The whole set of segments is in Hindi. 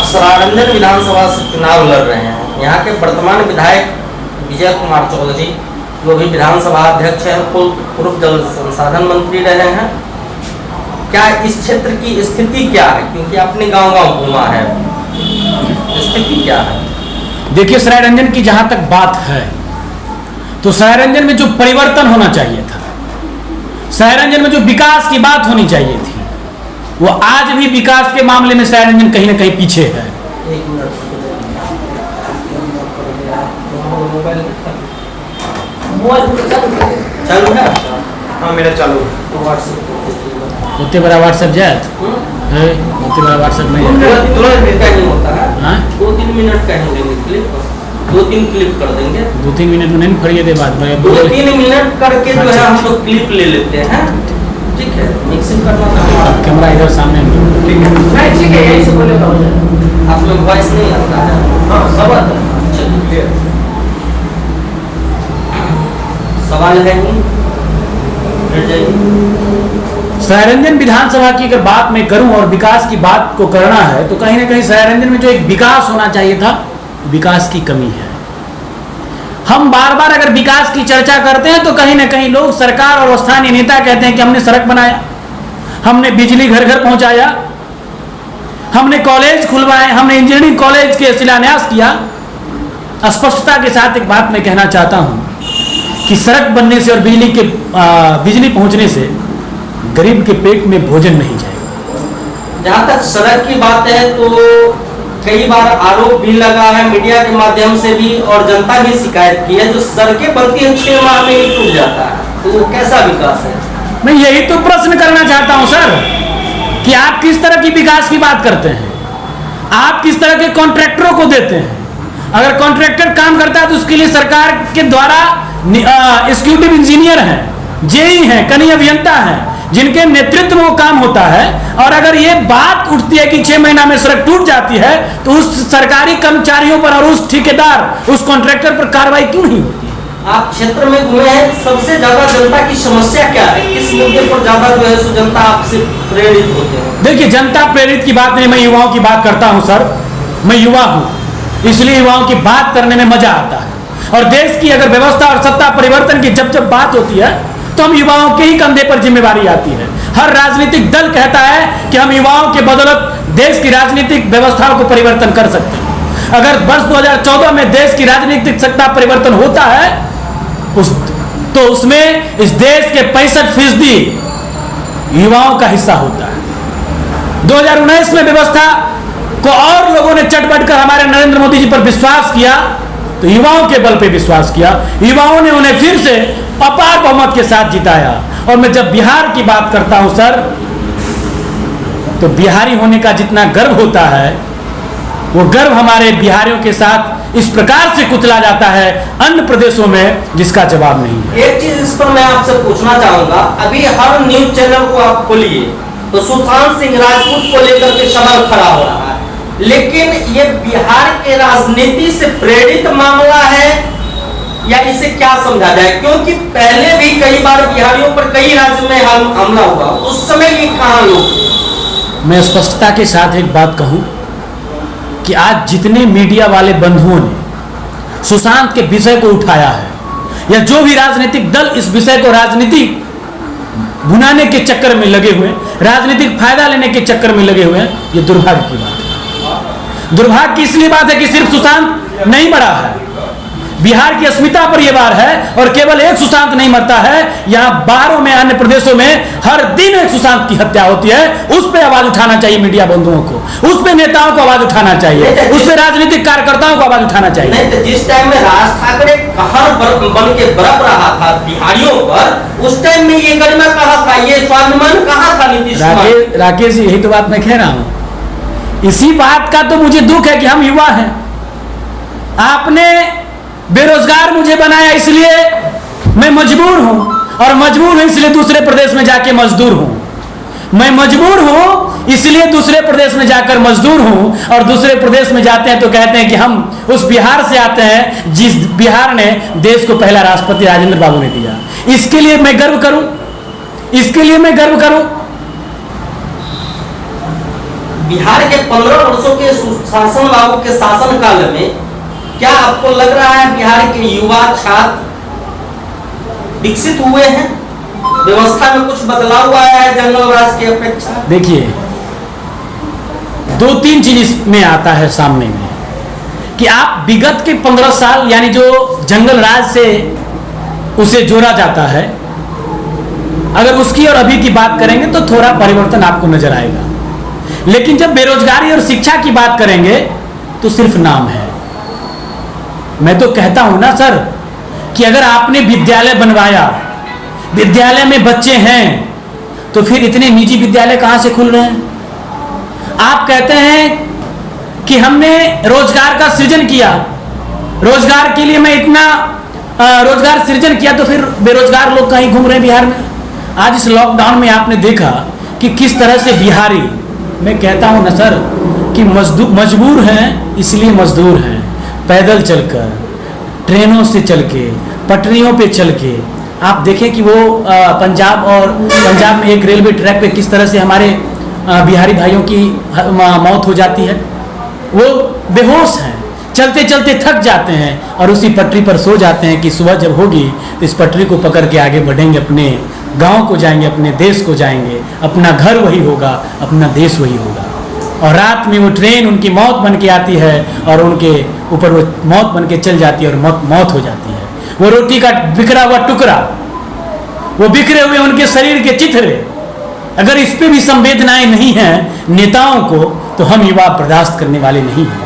सरायरंजन विधानसभा से चुनाव लड़ रहे हैं। यहाँ के वर्तमान विधायक विजय कुमार चौधरी, जो भी विधानसभा अध्यक्ष हैं, पूर्व जल संसाधन मंत्री रहे हैं। क्या इस क्षेत्र की स्थिति क्या है, क्योंकि आपने गांव-गांव घूमा है, स्थिति क्या है? देखिए, सरायरंजन की जहां तक बात है तो सरायरंजन में जो परिवर्तन होना चाहिए था, सरायरंजन में जो विकास की बात होनी चाहिए थी, वो आज भी विकास के मामले में सरायरंजन कहीं ना कहीं पीछे है। चालू है? हाँ, मेरा चालू। उतने बड़ा व्हाट्सएप जाए उतने बड़ा व्हाट्सएप नहीं होता है। 2-3 मिनट का ही क्लिप, 2-3 क्लिप कर देंगे। 2-3 मिनट में नहीं फरिए दे बात में 2-3 मिनट करके जो है हम लोग क्लिप ले लेते हैं। ठीक है, मिक्सिंग करना कैमरा इधर सामने ठीक है, यही से बोलेगा हो जाए। आप लोग वॉइस नहीं आता है? हाँ, सब आता है। चलिए, सवाल है नहीं? सरायरंजन विधानसभा की अगर बात मैं करूं और विकास की बात को करना है तो कहीं ना कहीं सरायरंजन में जो एक विकास होना चाहिए था, विकास की कमी है। हम बार बार अगर विकास की चर्चा करते हैं तो कहीं ना कहीं लोग, सरकार और स्थानीय नेता कहते हैं कि हमने सड़क बनाया, हमने बिजली घर घर पहुंचाया, हमने कॉलेज खुलवाए, हमने इंजीनियरिंग कॉलेज के शिलान्यास किया। स्पष्टता के साथ एक बात मैं कहना चाहता हूं कि सड़क बनने से और बिजली पहुंचने से गरीब के पेट में भोजन नहीं जाएगा। जहां तक सड़क की बात है तो कई बार आरोप भी लगा है मीडिया के माध्यम से भी, और जनता भी शिकायत की है, जो सड़कें बनती हैं 6 माह में ही टूट जाता है, तो वो कैसा विकास है? मैं यही तो प्रश्न करना चाहता हूं सर, कि आप किस तरह की विकास की बात करते हैं, आप किस तरह के कॉन्ट्रैक्टरों को देते हैं। अगर कॉन्ट्रैक्टर काम करता है तो उसके लिए सरकार के द्वारा एग्जीक्यूटिव इंजीनियर हैं, जेई हैं, कनीय अभियंता हैं, जिनके नेतृत्व में वो काम होता है। और अगर ये बात उठती है कि 6 महीना में सड़क टूट जाती है तो उस सरकारी कर्मचारियों पर और उस ठेकेदार, उस कॉन्ट्रैक्टर पर कार्रवाई क्यों नहीं होती है? आप क्षेत्र में घूमे हैं, सबसे ज्यादा जनता की समस्या क्या है, किस मुद्दे पर ज्यादा जो है सो जनता आपसे प्रेरित होते हैं? देखिए, जनता प्रेरित की बात नहीं, मैं युवाओं की बात करता हूं सर। मैं युवा हूं, इसलिए युवाओं की बात करने में मजा आता है। और देश की अगर व्यवस्था और सत्ता परिवर्तन की जब जब बात होती है तो हम युवाओं के ही कंधे पर जिम्मेवारी आती है। हर राजनीतिक दल कहता है कि हम युवाओं के बदौलत देश की राजनीतिक व्यवस्थाओं को परिवर्तन कर सकते हैं। अगर वर्ष 2014 में देश की राजनीतिक सत्ता परिवर्तन होता है तो उसमें इस देश के 65% युवाओं का हिस्सा होता है। 2019 में व्यवस्था को और लोगों ने चटपट कर हमारे नरेंद्र मोदी जी पर विश्वास किया, तो युवाओं के बल पे विश्वास किया, युवाओं ने उन्हें फिर से अपार बहुमत के साथ जिताया। और मैं जब बिहार की बात करता हूं सर, तो बिहारी होने का जितना गर्व होता है, वो गर्व हमारे बिहारियों के साथ इस प्रकार से कुचला जाता है अन्य प्रदेशों में, जिसका जवाब नहीं है। एक चीज इस पर मैं आपसे पूछना चाहूंगा, अभी हर न्यूज चैनल को आप खोलिए तो सुशांत सिंह राजपूत को लेकर के सवाल खड़ा हो रहा है, लेकिन ये बिहार के राजनीति से प्रेरित मामला है या इसे क्या समझा जाए? क्योंकि पहले भी कई बार बिहारियों पर कई राज्य में हमला हुआ, उस समय ये कहां लोग? मैं स्पष्टता के साथ एक बात कहूं कि आज जितने मीडिया वाले बंधुओं ने सुशांत के विषय को उठाया है, या जो भी राजनीतिक दल इस विषय को राजनीतिक भुनाने के चक्कर में लगे हुए, राजनीतिक फायदा लेने के चक्कर में लगे हुए हैं, ये दुर्भाग्य की बात है। दुर्भाग्य की इसलिए बात है कि सिर्फ सुशांत नहीं मरा है, बिहार की अस्मिता पर यह वार है। और केवल एक सुशांत नहीं मरता है, यहां बाहरों में, अन्य प्रदेशों में हर दिन एक सुशांत की हत्या होती है। उस पर आवाज उठाना चाहिए मीडिया बंधुओं को, उस पर नेताओं को आवाज उठाना चाहिए, उस पर राजनीतिक कार्यकर्ताओं को आवाज उठाना चाहिए। नहीं तो जिस टाइम में राज ठाकरे कहर बन के बरप रहा था बिहारियों पर, उस टाइम में ये गरिमा कहा था, ये स्वाभिमान कहा था नीतीश कुमार? राकेश जी, यही तो बात मैं कह रहा हूं। इसी बात का तो मुझे दुख है कि हम युवा हैं। आपने बेरोजगार मुझे बनाया, इसलिए मैं मजबूर हूं, और मजबूर हूं इसलिए दूसरे प्रदेश में जाके मजदूर हूं। मैं मजबूर हूं इसलिए दूसरे प्रदेश में जाकर मजदूर हूं, और दूसरे प्रदेश में जाते हैं तो कहते हैं कि हम उस बिहार से आते हैं जिस बिहार ने देश को पहला राष्ट्रपति राजेंद्र बाबू ने दिया। इसके लिए मैं गर्व करूं, इसके लिए मैं गर्व करूं। बिहार के 15 वर्षों के सुशासन बाबू के शासन काल में क्या आपको लग रहा है बिहार के युवा छात्र विकसित हुए हैं? व्यवस्था में कुछ बदलाव आया है जंगल राज की अपेक्षा? देखिए, दो तीन चीज इसमें आता है सामने में कि आप विगत के 15 साल यानी जो जंगल राज से उसे जोड़ा जाता है, अगर उसकी और अभी की बात करेंगे तो थोड़ा परिवर्तन आपको नजर आएगा। लेकिन जब बेरोजगारी और शिक्षा की बात करेंगे तो सिर्फ नाम है। मैं तो कहता हूं ना सर कि अगर आपने विद्यालय बनवाया, विद्यालय में बच्चे हैं, तो फिर इतने निजी विद्यालय कहां से खुल रहे हैं? आप कहते हैं कि हमने रोजगार का सृजन किया, रोजगार के लिए मैं इतना रोजगार सृजन किया, तो फिर बेरोजगार लोग कहीं घूम रहे हैं बिहार में। आज इस लॉकडाउन में आपने देखा कि किस तरह से बिहारी, मैं कहता हूं ना सर कि मजबूर हैं इसलिए मजदूर हैं, पैदल चलकर, ट्रेनों से चल के, पटरियों पे चल के। आप देखें कि वो पंजाब में एक रेलवे ट्रैक पे किस तरह से हमारे बिहारी भाइयों की मौत हो जाती है। वो बेहोश हैं, चलते चलते थक जाते हैं और उसी पटरी पर सो जाते हैं कि सुबह जब होगी तो इस पटरी को पकड़ के आगे बढ़ेंगे, अपने गांव को जाएंगे, अपने देश को जाएंगे, अपना घर वही होगा, अपना देश वही होगा। और रात में वो ट्रेन उनकी मौत बन के आती है और उनके ऊपर वो मौत बन के चल जाती है और मौत हो जाती है। वो रोटी का बिखरा हुआ टुकड़ा, वो बिखरे हुए उनके शरीर के चित्र, अगर इस पे भी संवेदनाएं नहीं हैं नेताओं को, तो हम युवा बर्दाश्त करने वाले नहीं हैं।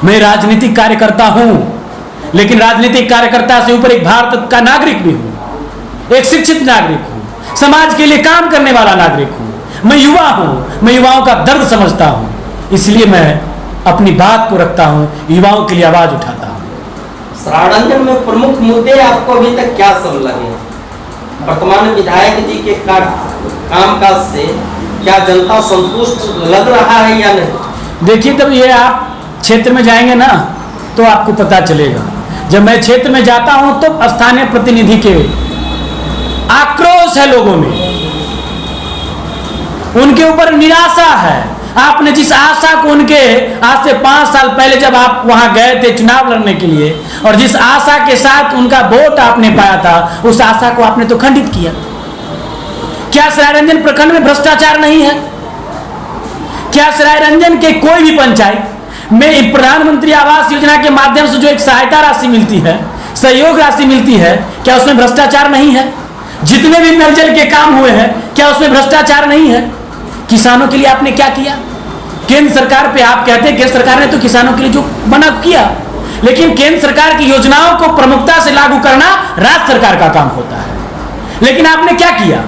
मैं राजनीतिक कार्यकर्ता हूं, लेकिन राजनीतिक कार्यकर्ता से ऊपर एक भारत का नागरिक भी हूं, एक शिक्षित नागरिक हूं, समाज के लिए काम करने वाला नागरिक हूं। मैं युवा हूं, मैं युवाओं का दर्द समझता हूं, इसलिए मैं अपनी बात को रखता हूं, युवाओं के लिए आवाज उठाता हूं। सरायरंजन में प्रमुख मुद्दे आपको अभी तक क्या सब लगे? वर्तमान विधायक जी के कामकाज से क्या जनता संतुष्ट लग रहा है या नहीं? देखिए, तब ये आप क्षेत्र में जाएंगे ना तो आपको पता चलेगा। जब मैं क्षेत्र में जाता हूं तो स्थानीय प्रतिनिधि के आक्रोश है लोगों में, उनके ऊपर निराशा है। आपने जिस आशा को उनके आज से 5 साल पहले जब आप वहां गए थे चुनाव लड़ने के लिए, और जिस आशा के साथ उनका वोट आपने पाया था, उस आशा को आपने तो खंडित किया। क्या सरायरंजन प्रखंड में भ्रष्टाचार नहीं है? क्या सरायरंजन के कोई भी पंचायत में प्रधानमंत्री आवास योजना के माध्यम से जो एक सहायता राशि मिलती है, सहयोग राशि मिलती है, क्या उसमें भ्रष्टाचार नहीं है? जितने भी नल जल के काम हुए हैं, क्या उसमें भ्रष्टाचार नहीं है? किसानों के लिए आपने क्या किया? केंद्र सरकार पे आप कहते हैं केंद्र सरकार ने तो किसानों के लिए जो बना किया, लेकिन केंद्र सरकार की योजनाओं को प्रमुखता से लागू करना राज्य सरकार का काम होता है। लेकिन आपने क्या किया?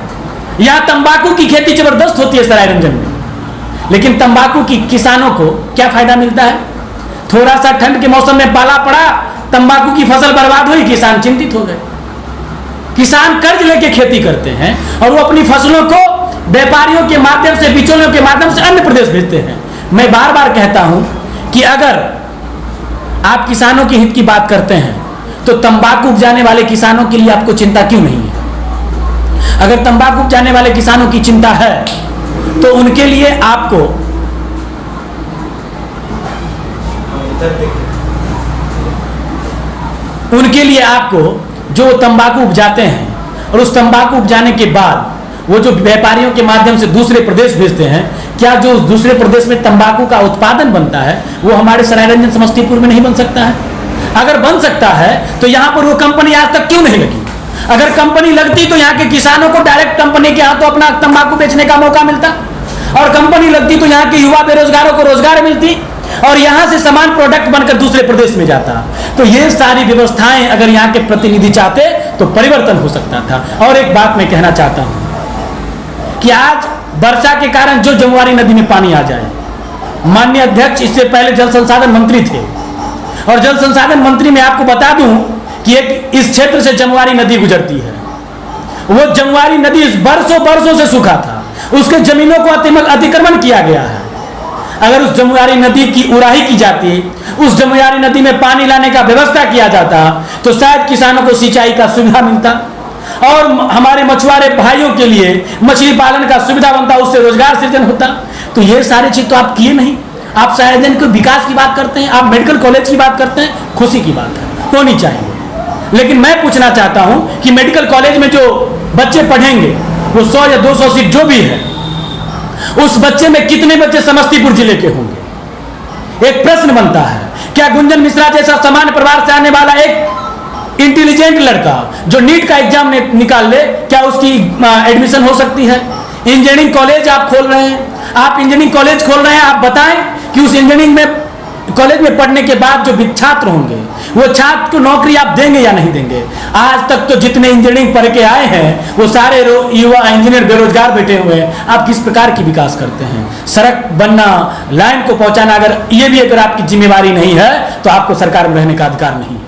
यहां तंबाकू की खेती जबरदस्त होती है सरायरंजन में, लेकिन तंबाकू की किसानों को क्या फायदा मिलता है? थोड़ा सा ठंड के मौसम में पाला पड़ा, तंबाकू की फसल बर्बाद हुई, किसान चिंतित हो गए। किसान कर्ज लेके खेती करते हैं और वो अपनी फसलों को व्यापारियों के माध्यम से, बिचौलियों के माध्यम से अन्य प्रदेश भेजते हैं। मैं बार बार कहता हूं कि अगर आप किसानों के हित की बात करते हैं तो तंबाकू उपजाने वाले किसानों के लिए आपको चिंता क्यों नहीं है? अगर तंबाकू उपजाने वाले किसानों की चिंता है तो उनके लिए आपको जो तंबाकू उपजाते हैं और उस तंबाकू उपजाने के बाद वो जो व्यापारियों के माध्यम से दूसरे प्रदेश भेजते हैं, क्या जो उस दूसरे प्रदेश में तंबाकू का उत्पादन बनता है वो हमारे सरायरंजन समस्तीपुर में नहीं बन सकता है? अगर बन सकता है तो यहाँ पर वो कंपनी आज तक क्यों नहीं लगी? अगर कंपनी लगती तो यहाँ के किसानों को डायरेक्ट कंपनी के हाथों अपना तंबाकू बेचने का मौका मिलता, और कंपनी लगती तो यहाँ के युवा बेरोजगारों को रोजगार मिलती, और यहाँ से सामान प्रोडक्ट बनकर दूसरे प्रदेश में जाता। तो ये सारी व्यवस्थाएं अगर यहाँ के प्रतिनिधि चाहते तो परिवर्तन हो सकता था। और एक बात मैं कहना चाहता हूँ कि आज वर्षा के कारण जो जमुआरी नदी में पानी आ जाए, माननीय अध्यक्ष इससे पहले जल संसाधन मंत्री थे, और जल संसाधन मंत्री में आपको बता दूं कि एक इस क्षेत्र से जमुआरी नदी गुजरती है। वो जमुआरी नदी इस बरसों से सूखा था, उसके जमीनों को अतिक्रमण किया गया है। अगर उस जमुआरी नदी की उड़ाही की जाती, उस जमुआरी नदी में पानी लाने का व्यवस्था किया जाता, तो शायद किसानों को सिंचाई का सुविधा मिलता। और हमारे मछुआरे भाइयों के लिए मछली पालन का सुविधा बनता, उससे रोजगार सृजन होता। तो ये सारी चीज तो आप किए नहीं। आप सार्वजनिक विकास की बात करते हैं, आप मेडिकल कॉलेज की बात करते हैं, खुशी की बात है, होनी चाहिए। लेकिन मैं पूछना चाहता हूं कि मेडिकल कॉलेज में जो बच्चे पढ़ेंगे वो 100 या 200 सीट जो भी है, उस बच्चे में कितने बच्चे समस्तीपुर जिले के होंगे? एक प्रश्न बनता है, क्या गुंजन मिश्रा जैसा सामान्य परिवार से आने वाला एक इंटेलिजेंट लड़का जो नीट का एग्जाम निकाल ले, क्या उसकी एडमिशन हो सकती है? इंजीनियरिंग कॉलेज आप खोल रहे हैं, आप इंजीनियरिंग कॉलेज खोल रहे हैं, आप बताएं कि उस इंजीनियरिंग में कॉलेज में पढ़ने के बाद जो भी छात्र होंगे वो छात्र को नौकरी आप देंगे या नहीं देंगे? आज तक तो जितने इंजीनियरिंग पढ़ के आए हैं वो सारे युवा इंजीनियर बेरोजगार बैठे हुए हैं। आप किस प्रकार की विकास करते हैं? सड़क बनना, लाइन को पहुंचाना, अगर ये भी अगर आपकी जिम्मेवारी नहीं है तो आपको सरकार में रहने का अधिकार नहीं है।